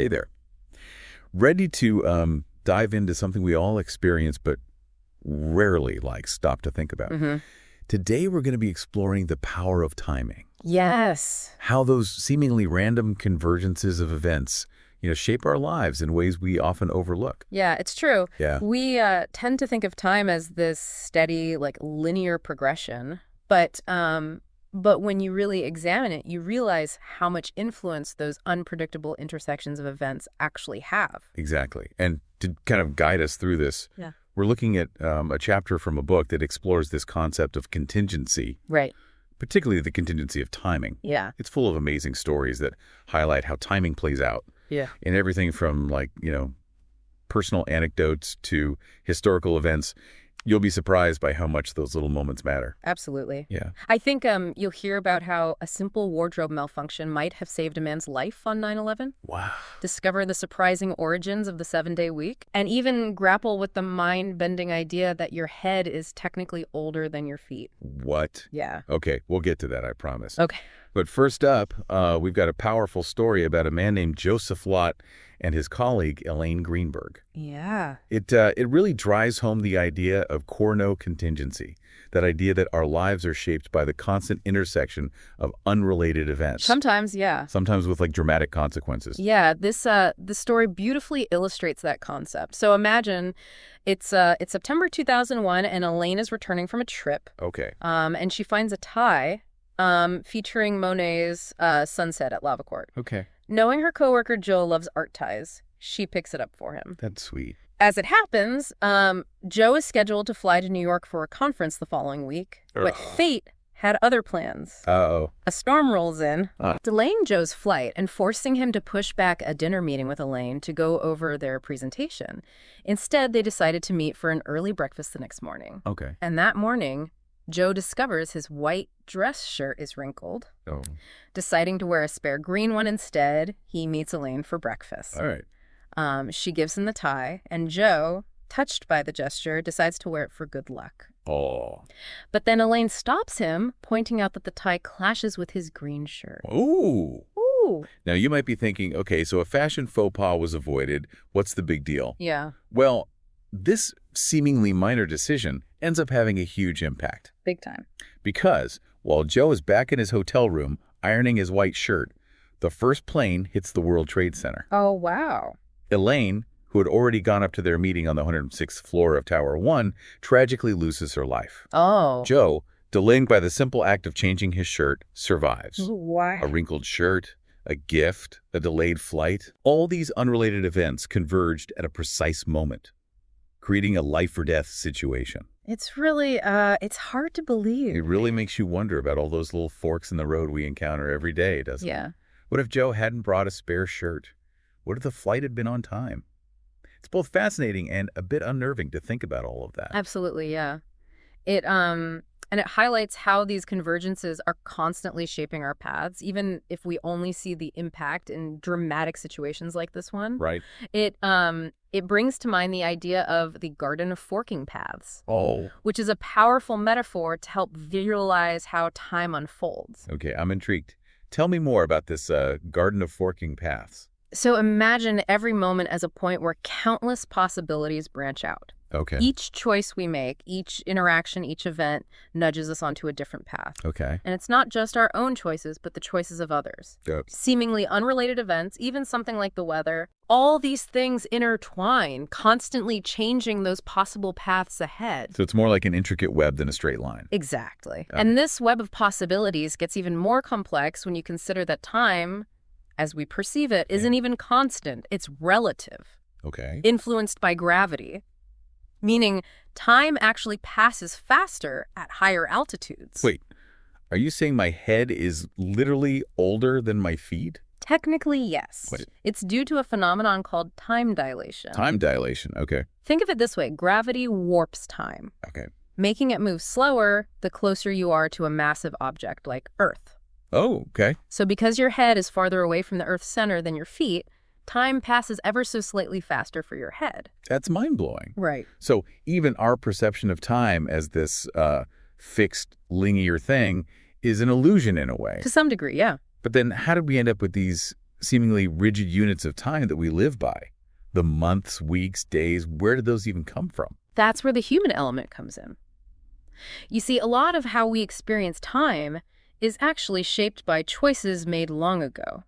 Hey there. Ready to dive into something we all experience but rarely stop to think about. Today we're going to be exploring the power of timing. Yes. How those seemingly random convergences of events, shape our lives in ways we often overlook. Yeah, it's true. Yeah. We tend to think of time as this steady, linear progression. But when you really examine it, you realize how much influence those unpredictable intersections of events actually have. Exactly. And to kind of guide us through this, we're looking at a chapter from a book that explores this concept of contingency. Right. Particularly the contingency of timing. Yeah. It's full of amazing stories that highlight how timing plays out. Yeah. In everything from personal anecdotes to historical events. You'll be surprised by how much those little moments matter. Absolutely. Yeah. I think you'll hear about how a simple wardrobe malfunction might have saved a man's life on 9/11. Wow. Discover the surprising origins of the 7-day week, and even grapple with the mind-bending idea that your head is technically older than your feet. What? Yeah. Okay, we'll get to that, I promise. Okay. But first up, we've got a powerful story about a man named Joseph Lott and his colleague, Elaine Greenberg. Yeah. It really drives home the idea of Cournot contingency, that idea that our lives are shaped by the constant intersection of unrelated events. Sometimes, yeah. Sometimes with dramatic consequences. Yeah, this story beautifully illustrates that concept. So imagine it's September 2001, and Elaine is returning from a trip. Okay. And she finds a tie featuring Monet's Sunset at Lava Court. Okay. Knowing her coworker Joe loves art ties, she picks it up for him. That's sweet. As it happens, Joe is scheduled to fly to New York for a conference the following week, but fate had other plans. Uh-oh. A storm rolls in, delaying Joe's flight and forcing him to push back a dinner meeting with Elaine to go over their presentation. Instead, they decided to meet for an early breakfast the next morning. Okay. And that morning, Joe discovers his white dress shirt is wrinkled. Oh. Deciding to wear a spare green one instead, he meets Elaine for breakfast. All right. She gives him the tie, and Joe, touched by the gesture, decides to wear it for good luck. Oh. But then Elaine stops him, pointing out that the tie clashes with his green shirt. Ooh. Ooh. Now, you might be thinking, okay, so a fashion faux pas was avoided. What's the big deal? Yeah. Well, this seemingly minor decision ends up having a huge impact. Big time. Because while Joe is back in his hotel room ironing his white shirt, the first plane hits the World Trade Center. Oh, wow. Elaine, who had already gone up to their meeting on the 106th floor of Tower 1, tragically loses her life. Oh. Joe, delayed by the simple act of changing his shirt, survives. Why? A wrinkled shirt, a gift, a delayed flight. All these unrelated events converged at a precise moment, creating a life-or-death situation. It's really, it's hard to believe. It really makes you wonder about all those little forks in the road we encounter every day, doesn't it? Yeah. What if Joe hadn't brought a spare shirt? What if the flight had been on time? It's both fascinating and a bit unnerving to think about all of that. Absolutely, yeah. And it highlights how these convergences are constantly shaping our paths, even if we only see the impact in dramatic situations like this one. Right. It brings to mind the idea of the garden of forking paths. Oh. Which is a powerful metaphor to help visualize how time unfolds. Okay, I'm intrigued. Tell me more about this garden of forking paths. So imagine every moment as a point where countless possibilities branch out. Okay. Each choice we make, each interaction, each event nudges us onto a different path. Okay. And it's not just our own choices, but the choices of others. Yep. Seemingly unrelated events, even something like the weather, all these things intertwine, constantly changing those possible paths ahead. So it's more like an intricate web than a straight line. Exactly. And this web of possibilities gets even more complex when you consider that time, as we perceive it, isn't even constant. It's relative. Okay. Influenced by gravity. Meaning time actually passes faster at higher altitudes. Wait, are you saying my head is literally older than my feet? Technically, yes. Wait. It's due to a phenomenon called time dilation. Time dilation, okay. Think of it this way. Gravity warps time, Okay. making it move slower the closer you are to a massive object like Earth. Oh, okay. So because your head is farther away from the Earth's center than your feet, time passes ever so slightly faster for your head. That's mind-blowing. Right. So even our perception of time as this fixed linear thing is an illusion in a way. To some degree, yeah. But then how did we end up with these seemingly rigid units of time that we live by. The months, weeks, days, where did those even come from? That's where the human element comes in. You see, a lot of how we experience time is actually shaped by choices made long ago.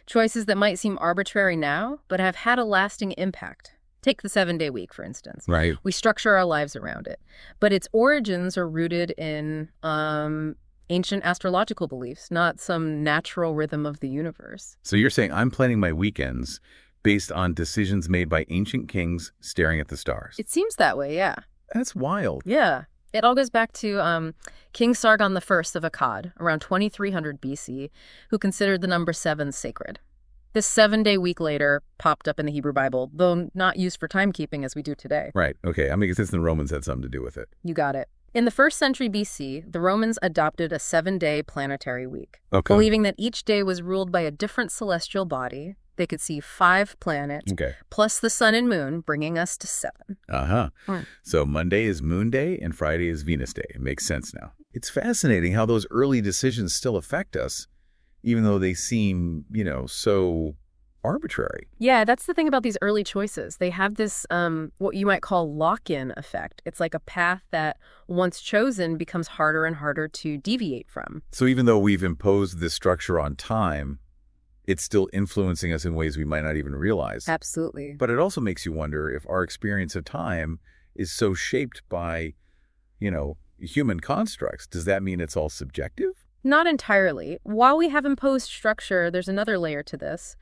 Choices that might seem arbitrary now, but have had a lasting impact. Take the 7-day week, for instance. Right. We structure our lives around it. But its origins are rooted in ancient astrological beliefs, not some natural rhythm of the universe. So you're saying I'm planning my weekends based on decisions made by ancient kings staring at the stars. It seems that way, yeah. That's wild. Yeah. It all goes back to King Sargon I of Akkad, around 2300 BC, who considered the number 7 sacred. This 7-day week later popped up in the Hebrew Bible, though not used for timekeeping as we do today. Right. Okay. I mean, since the Romans had something to do with it. You got it. In the 1st century BC, the Romans adopted a 7-day planetary week, Okay. believing that each day was ruled by a different celestial body. They could see 5 planets, Okay. plus the sun and moon, bringing us to 7. Uh-huh. Mm. So Monday is Moon Day and Friday is Venus Day. It makes sense now. It's fascinating how those early decisions still affect us, even though they seem, so arbitrary. Yeah, that's the thing about these early choices. They have this, what you might call lock-in effect. It's like a path that, once chosen, becomes harder and harder to deviate from. So even though we've imposed this structure on time, it's still influencing us in ways we might not even realize. Absolutely. But it also makes you wonder if our experience of time is so shaped by, human constructs. Does that mean it's all subjective? Not entirely. While we have imposed structure, there's another layer to this.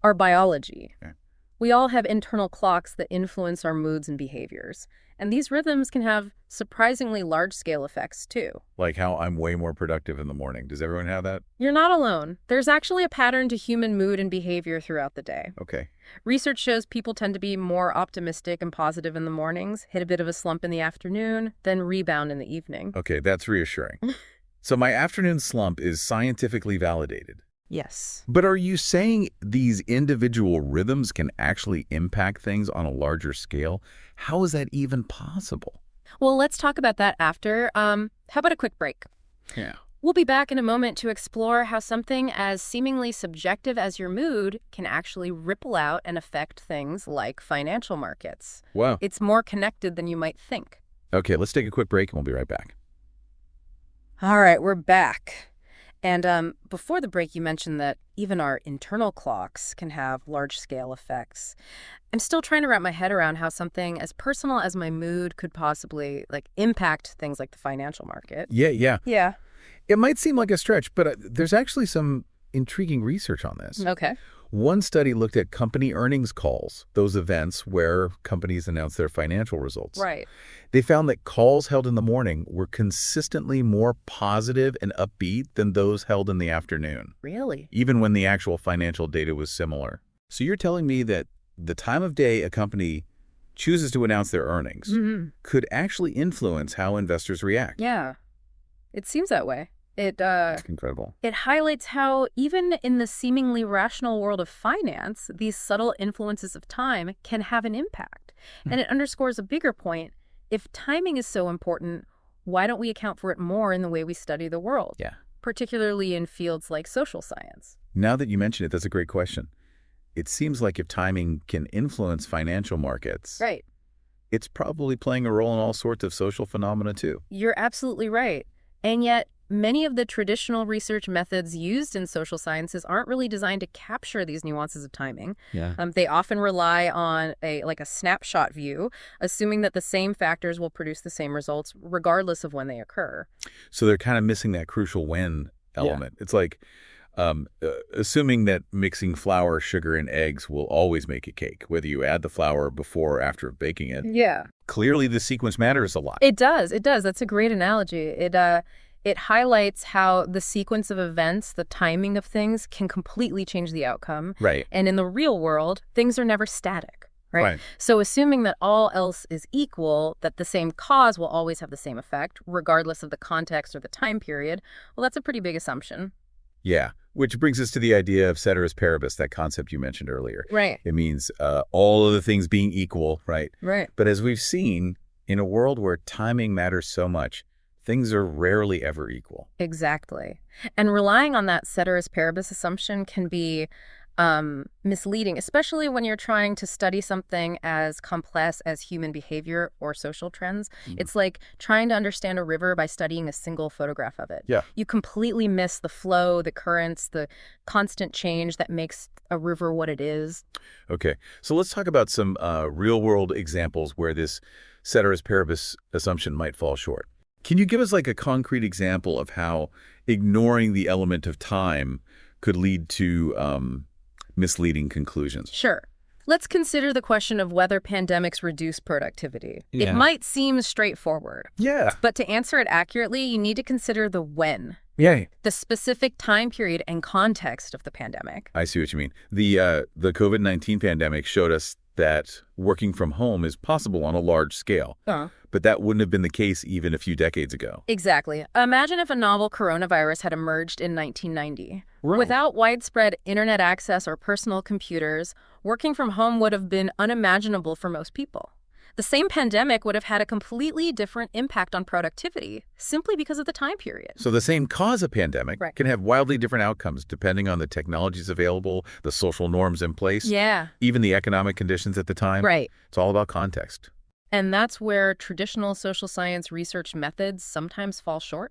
Our biology. Okay. We all have internal clocks that influence our moods and behaviors. And these rhythms can have surprisingly large-scale effects, too. Like how I'm way more productive in the morning. Does everyone have that? You're not alone. There's actually a pattern to human mood and behavior throughout the day. Okay. Research shows people tend to be more optimistic and positive in the mornings, hit a bit of a slump in the afternoon, then rebound in the evening. Okay, that's reassuring. So my afternoon slump is scientifically validated. Yes. But are you saying these individual rhythms can actually impact things on a larger scale? How is that even possible? Well, let's talk about that after. How about a quick break? Yeah. We'll be back in a moment to explore how something as seemingly subjective as your mood can actually ripple out and affect things like financial markets. Wow. It's more connected than you might think. Okay, let's take a quick break and we'll be right back. All right, we're back. And before the break, you mentioned that even our internal clocks can have large-scale effects. I'm still trying to wrap my head around how something as personal as my mood could possibly, impact things like the financial market. Yeah. Yeah. It might seem like a stretch, but there's actually some intriguing research on this. Okay. One study looked at company earnings calls, those events where companies announce their financial results. Right. They found that calls held in the morning were consistently more positive and upbeat than those held in the afternoon, Really? even when the actual financial data was similar. So you're telling me that the time of day a company chooses to announce their earnings could actually influence how investors react? Yeah. It seems that way. That's incredible. It highlights how, even in the seemingly rational world of finance, these subtle influences of time can have an impact. And it underscores a bigger point. If timing is so important, why don't we account for it more in the way we study the world? Yeah. Particularly in fields like social science. Now that you mention it, that's a great question. It seems like if timing can influence financial markets, Right. it's probably playing a role in all sorts of social phenomena too. You're absolutely right. And yet, many of the traditional research methods used in social sciences aren't really designed to capture these nuances of timing. Yeah. They often rely on a snapshot view, assuming that the same factors will produce the same results regardless of when they occur. So they're kind of missing that crucial when element. It's like assuming that mixing flour, sugar, and eggs will always make a cake, whether you add the flour before or after baking it. Yeah. Clearly, the sequence matters a lot. It does. It does. That's a great analogy. It highlights how the sequence of events, the timing of things, can completely change the outcome. Right. And in the real world, things are never static. Right. So assuming that all else is equal, that the same cause will always have the same effect, regardless of the context or the time period, well, that's a pretty big assumption. Yeah, which brings us to the idea of ceteris paribus, that concept you mentioned earlier. Right. It means all of the things being equal, right? Right. But as we've seen, in a world where timing matters so much, things are rarely ever equal. Exactly. And relying on that ceteris paribus assumption can be misleading, especially when you're trying to study something as complex as human behavior or social trends. It's like trying to understand a river by studying a single photograph of it. Yeah. You completely miss the flow, the currents, the constant change that makes a river what it is. Okay. So let's talk about some real-world examples where this ceteris paribus assumption might fall short. Can you give us like a concrete example of how ignoring the element of time could lead to misleading conclusions? Sure. Let's consider the question of whether pandemics reduce productivity. Yeah. It might seem straightforward. Yeah. But to answer it accurately, you need to consider the when, Yeah. the specific time period and context of the pandemic. I see what you mean. The COVID-19 pandemic showed us that working from home is possible on a large scale. But that wouldn't have been the case even a few decades ago. Exactly. Imagine if a novel coronavirus had emerged in 1990. Right. Without widespread internet access or personal computers, working from home would have been unimaginable for most people. The same pandemic would have had a completely different impact on productivity simply because of the time period. So the same cause of pandemic Right. can have wildly different outcomes depending on the technologies available, the social norms in place, Yeah. even the economic conditions at the time. Right. It's all about context. And that's where traditional social science research methods sometimes fall short.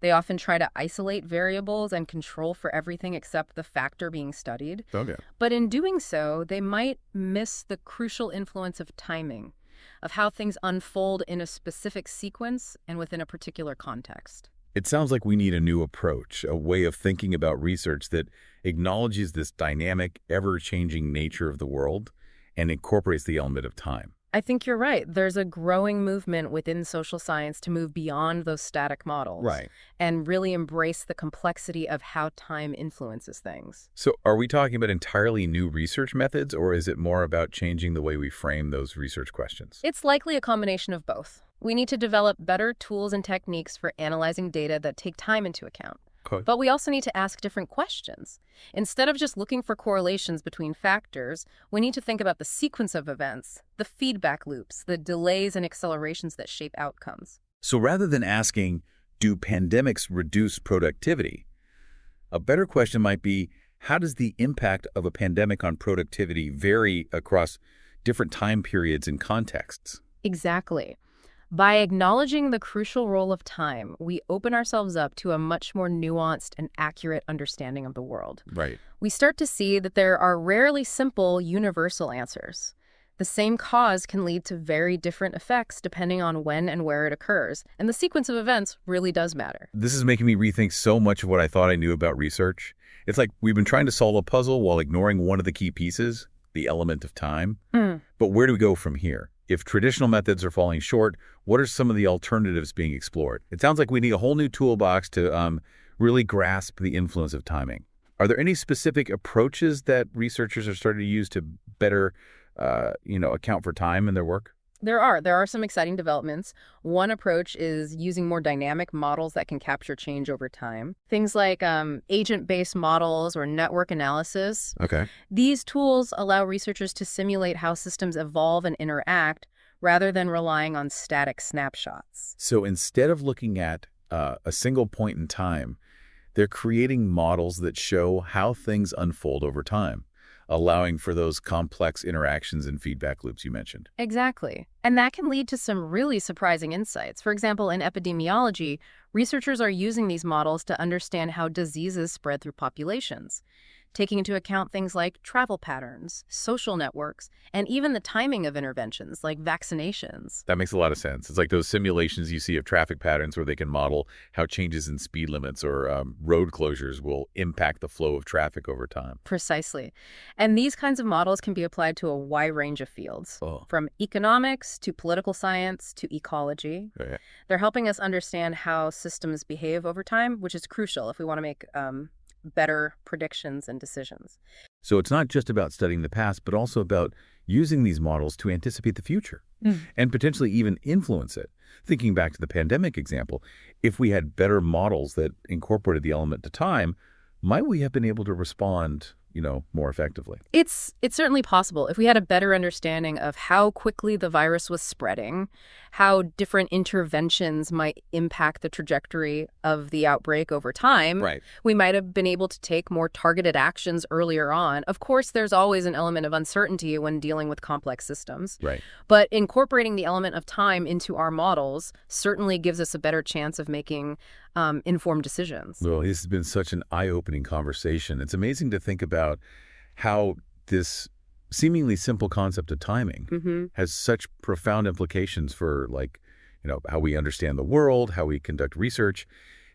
They often try to isolate variables and control for everything except the factor being studied. Okay. But in doing so, they might miss the crucial influence of timing, of how things unfold in a specific sequence and within a particular context. It sounds like we need a new approach, a way of thinking about research that acknowledges this dynamic, ever-changing nature of the world and incorporates the element of time. I think you're right. There's a growing movement within social science to move beyond those static models. Right. And really embrace the complexity of how time influences things. So are we talking about entirely new research methods, or is it more about changing the way we frame those research questions? It's likely a combination of both. We need to develop better tools and techniques for analyzing data that take time into account. Okay. But we also need to ask different questions. Instead of just looking for correlations between factors, we need to think about the sequence of events, the feedback loops, the delays and accelerations that shape outcomes. So rather than asking, do pandemics reduce productivity, a better question might be, how does the impact of a pandemic on productivity vary across different time periods and contexts? Exactly. By acknowledging the crucial role of time, we open ourselves up to a much more nuanced and accurate understanding of the world. Right. We start to see that there are rarely simple, universal answers. The same cause can lead to very different effects depending on when and where it occurs, and the sequence of events really does matter. This is making me rethink so much of what I thought I knew about research. It's like we've been trying to solve a puzzle while ignoring one of the key pieces, the element of time. But where do we go from here? If traditional methods are falling short, what are some of the alternatives being explored? It sounds like we need a whole new toolbox to really grasp the influence of timing. Are there any specific approaches that researchers are starting to use to better, account for time in their work? There are some exciting developments. One approach is using more dynamic models that can capture change over time. Things like agent-based models or network analysis. Okay. These tools allow researchers to simulate how systems evolve and interact rather than relying on static snapshots. So instead of looking at a single point in time, they're creating models that show how things unfold over time, allowing for those complex interactions and feedback loops you mentioned. Exactly. And that can lead to some really surprising insights. For example, in epidemiology, researchers are using these models to understand how diseases spread through populations, taking into account things like travel patterns, social networks, and even the timing of interventions like vaccinations. That makes a lot of sense. It's like those simulations you see of traffic patterns where they can model how changes in speed limits or road closures will impact the flow of traffic over time. Precisely. And these kinds of models can be applied to a wide range of fields, from economics to political science to ecology. Okay. They're helping us understand how systems behave over time, which is crucial if we want to make better predictions and decisions. So it's not just about studying the past, but also about using these models to anticipate the future and potentially even influence it. Thinking back to the pandemic example, if we had better models that incorporated the element to time, might we have been able to respond, more effectively? It's certainly possible. If we had a better understanding of how quickly the virus was spreading, how different interventions might impact the trajectory of the outbreak over time. Right. We might have been able to take more targeted actions earlier on. Of course, there's always an element of uncertainty when dealing with complex systems. Right. But incorporating the element of time into our models certainly gives us a better chance of making informed decisions. Well, this has been such an eye-opening conversation. It's amazing to think about how this seemingly simple concept of timing has such profound implications for, like, how we understand the world, how we conduct research,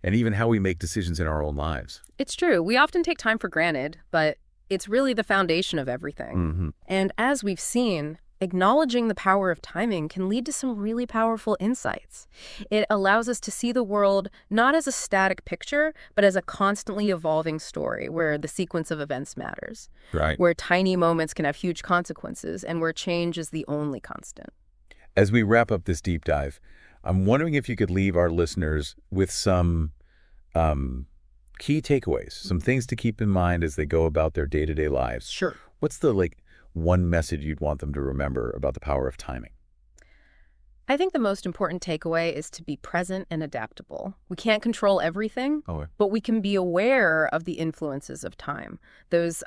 and even how we make decisions in our own lives. It's true. We often take time for granted, but it's really the foundation of everything. And as we've seen, acknowledging the power of timing can lead to some really powerful insights. It allows us to see the world not as a static picture, but as a constantly evolving story where the sequence of events matters. Right. Where tiny moments can have huge consequences and where change is the only constant. As we wrap up this deep dive, I'm wondering if you could leave our listeners with some key takeaways, some things to keep in mind as they go about their day-to-day lives. Sure. What's the, one message you'd want them to remember about the power of timing? I think the most important takeaway is to be present and adaptable. We can't control everything, but we can be aware of the influences of time, those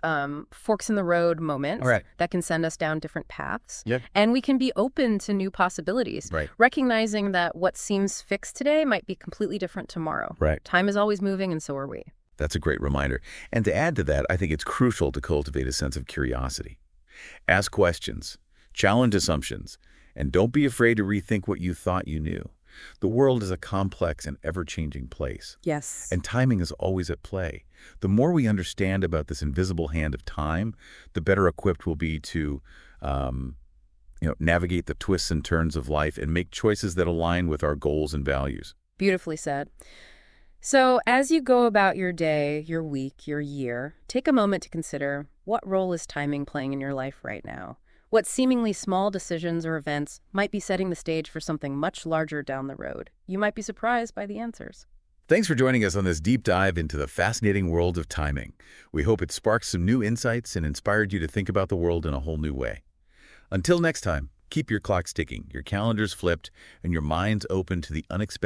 forks in the road moments that can send us down different paths. Yep. And we can be open to new possibilities, recognizing that what seems fixed today might be completely different tomorrow. Right. Time is always moving, and so are we. That's a great reminder. And to add to that, I think it's crucial to cultivate a sense of curiosity. Ask questions, challenge assumptions, and don't be afraid to rethink what you thought you knew. The world is a complex and ever-changing place. Yes. And timing is always at play. The more we understand about this invisible hand of time, the better equipped we'll be to navigate the twists and turns of life and make choices that align with our goals and values. Beautifully said. So as you go about your day, your week, your year, take a moment to consider, what role is timing playing in your life right now? What seemingly small decisions or events might be setting the stage for something much larger down the road? You might be surprised by the answers. Thanks for joining us on this deep dive into the fascinating world of timing. We hope it sparked some new insights and inspired you to think about the world in a whole new way. Until next time, keep your clocks ticking, your calendars flipped, and your minds open to the unexpected.